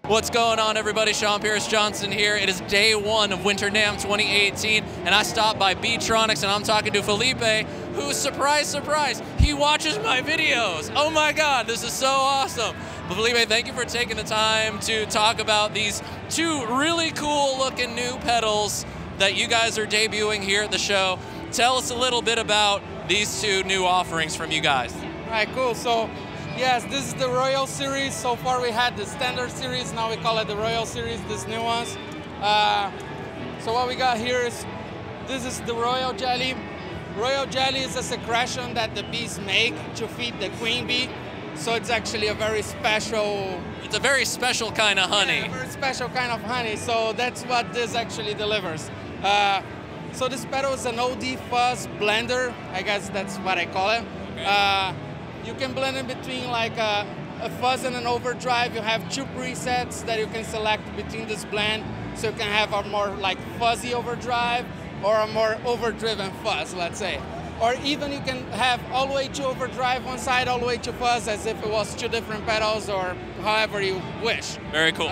What's going on, everybody? Sean Pierce Johnson here. It is day one of Winter NAMM 2018, and I stopped by Beetronics, and I'm talking to Felipe, who, surprise, surprise, he watches my videos. Oh my God, this is so awesome. But Felipe, thank you for taking the time to talk about these two really cool looking new pedals that you guys are debuting here at the show. Tell us a little bit about these two new offerings from you guys. All right, cool. So, yes, this is the Royal Series. So far we had the Standard Series, now we call it the Royal Series, these new ones. So what we got here is, this is the Royal Jelly. Royal Jelly is a secretion that the bees make to feed the queen bee. So it's actually a very special... It's a very special kind of honey. Yeah, a very special kind of honey, so that's what this actually delivers. So this pedal is an OD fuzz blender, I guess that's what I call it. Okay. You can blend in between like a fuzz and an overdrive. You have two presets that you can select between this blend. So you can have a more like fuzzy overdrive or a more overdriven fuzz, let's say. Or even you can have all the way to overdrive one side, all the way to fuzz, as if it was two different pedals, or however you wish. Very cool.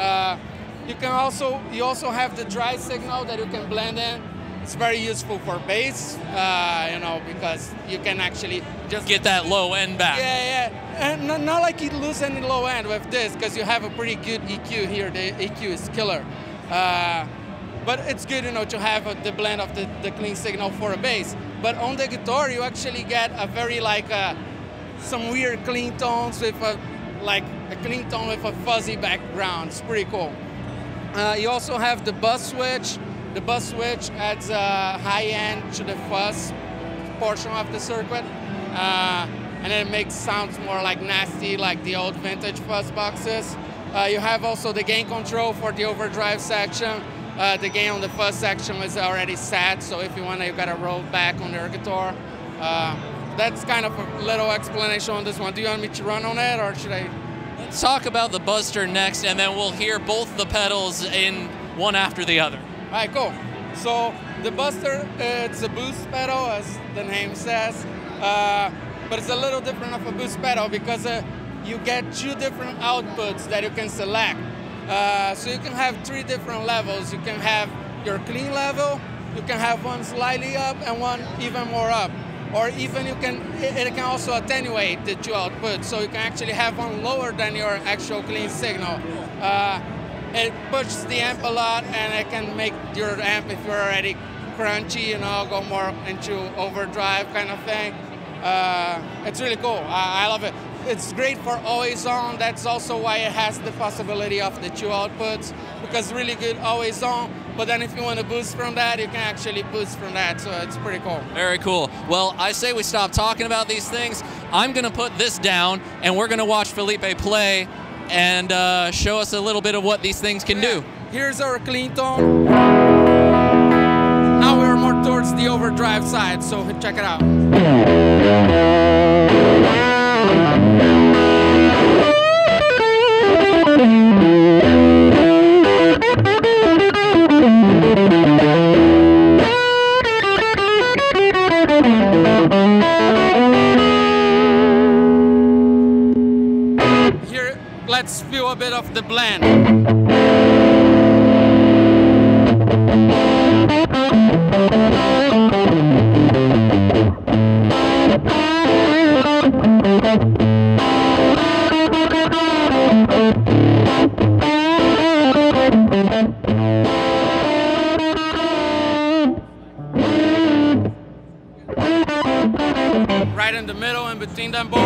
You also have the dry signal that you can blend in. It's very useful for bass, you know, because you can actually just get that low end back. Yeah, yeah. And not like you lose any low end with this, because you have a pretty good EQ here. The EQ is killer. But it's good, you know, to have the blend of the clean signal for a bass. But on the guitar, you actually get a very like some weird clean tones with a clean tone with a fuzzy background. It's pretty cool. You also have the buzz switch. The buzz switch adds a high end to the fuzz portion of the circuit, and it makes sounds more like nasty, like the old vintage fuzz boxes. You have also the gain control for the overdrive section. The gain on the fuzz section is already set, so if you want to, you gotta roll back on your guitar. That's kind of a little explanation on this one. Do you want me to run on it, or should I? Let's talk about the Buzzter next, and then we'll hear both the pedals in one after the other. All right, cool. So the Buzzter, it's a boost pedal, as the name says, but it's a little different of a boost pedal because you get two different outputs that you can select. So you can have three different levels. You can have your clean level, you can have one slightly up and one even more up. Or even it can also attenuate the two outputs, so you can actually have one lower than your actual clean signal. It pushes the amp a lot, and it can make your amp, if you're already crunchy, you know, go more into overdrive kind of thing. It's really cool. I love it. It's great for always on. That's also why it has the possibility of the two outputs, because really good always on. But then if you want to boost from that, you can actually boost from that. So it's pretty cool. Very cool. Well, I say we stop talking about these things. I'm going to put this down, and we're going to watch Felipe play and show us a little bit of what these things can do. Here's our clean tone. Now we're more towards the overdrive side, so check it out. Here, let's feel a bit of the blend. Right in the middle, in between them both.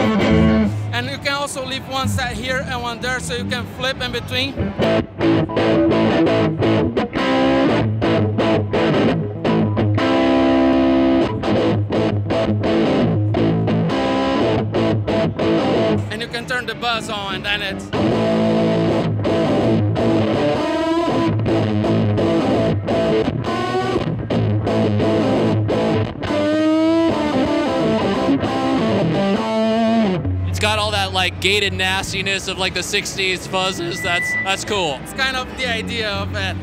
And you can also leave one set here and one there, so you can flip in between. And you can turn the buzz on, and then it's... Got all that like gated nastiness of like the 60s fuzzes. That's cool. It's kind of the idea of it.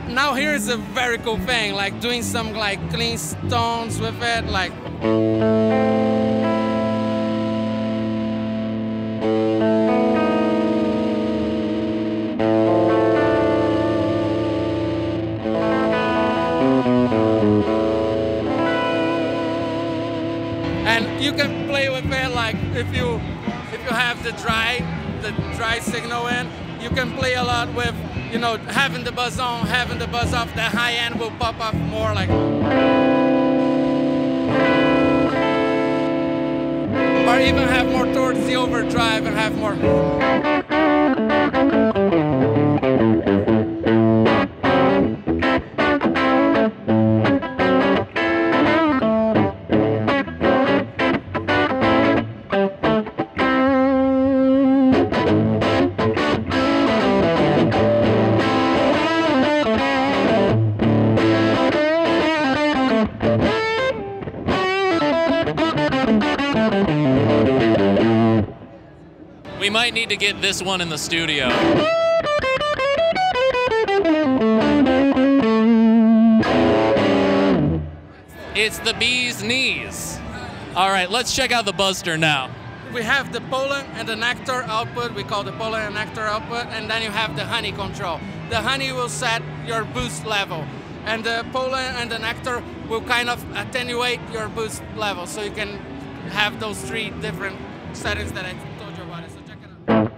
Now here's a very cool thing, like doing some like clean tones with it, like. if you have the dry signal in, you can play a lot with, you know, having the buzz on, having the buzz off. The high end will pop up more like, or even have more towards the overdrive and have more. We might need to get this one in the studio. It's the bee's knees. All right, let's check out the Buzzter now. We have the pollen and the nectar output. We call the pollen and nectar output, and then you have the honey control. The honey will set your boost level, and the pollen and the nectar will kind of attenuate your boost level, so you can have those three different settings that I told you about. So check it out.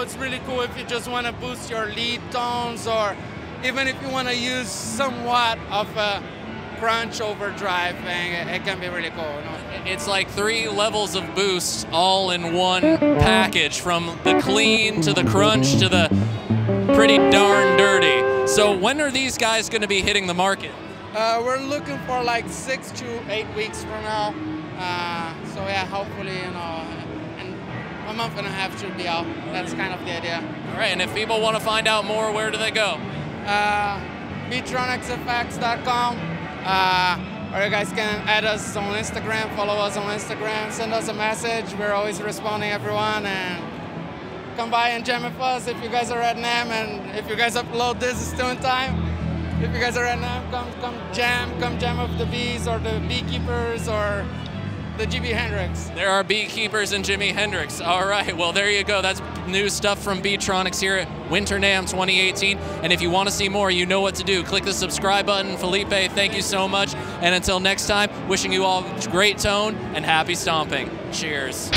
It's really cool if you just want to boost your lead tones, or even if you want to use somewhat of a crunch overdrive thing, it can be really cool. You know? It's like 3 levels of boost all in one package, from the clean to the crunch to the pretty darn dirty. So when are these guys going to be hitting the market? We're looking for like 6 to 8 weeks from now. So yeah, hopefully, you know, a month and a half should be out. That's kind of the idea. All right, and if people want to find out more, where do they go? Beetronicsfx.com. Or you guys can add us on Instagram, follow us on Instagram, send us a message. We're always responding, everyone. And come by and jam with us if you guys are at NAMM, and if you guys upload this, it's still in time. If you guys are at NAMM, come jam with the bees or the beekeepers or the Jimi Hendrix. There are beekeepers and Jimi Hendrix. All right, well, there you go. That's new stuff from Beetronics here at Winter NAMM 2018. And if you want to see more, you know what to do. Click the subscribe button. Felipe, thank you so much. And until next time, wishing you all great tone and happy stomping. Cheers.